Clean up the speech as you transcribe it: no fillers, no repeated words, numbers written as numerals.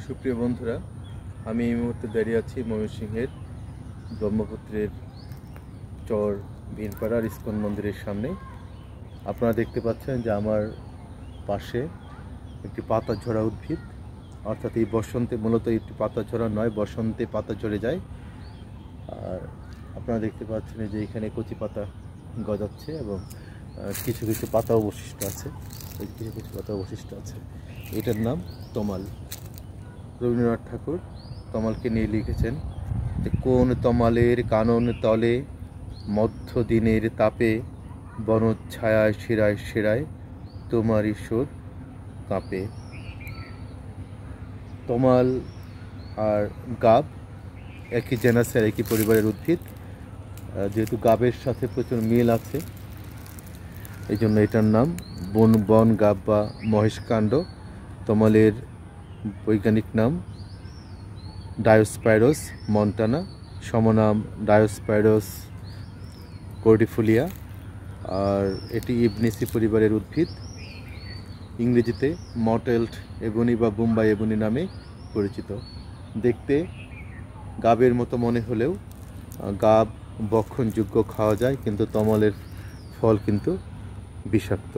সুপ্রিয় বন্ধুরা, আমি এই মুহূর্তে দাঁড়িয়ে আছি ময়মনসিংহের ব্রহ্মপুত্রের চর ভীমপাড়ার ইস্কন মন্দিরের সামনে। আপনারা দেখতে পাচ্ছেন যে আমার পাশে একটি পাতা ঝরা উদ্ভিদ, অর্থাৎ এই বসন্তে, মূলত একটি পাতা ঝরা নয়, বসন্তে পাতা ঝরে যায়। আর আপনারা দেখতে পাচ্ছেন যে এখানে কচি পাতা গজাচ্ছে এবং কিছু কিছু পাতা অবশিষ্ট আছে, এটার নাম তমাল। রবীন্দ্রনাথ ঠাকুর তমালকে নিয়ে লিখেছেন যে কোন তমালের কানন তলে মধ্য দিনের তাপে বনচ্ছায়ায় শিরায় শিরায় তোমারই সুর কাঁপে। তমাল আর গাব একই জেনাসের, একই পরিবারের উদ্ভিদ। যেহেতু গাবের সাথে প্রচুর মিল আছে, এই জন্য এটার নাম বন গাব বা মহেশকাণ্ড। তমালের বৈজ্ঞানিক নাম ডায়োস্পাইরোস মন্টানা, সমনাম ডায়োস্পাইরোস কর্ডিফোলিয়া। আর এটি ইবনেসি পরিবারের উদ্ভিদ। ইংরেজিতে মটেলড এবনি বা বোম্বাই এবনি নামে পরিচিত। দেখতে গাবের মতো মনে হলেও গাব বক্ষণযোগ্য, খাওয়া যায়, কিন্তু তমালের ফল কিন্তু বিষাক্ত।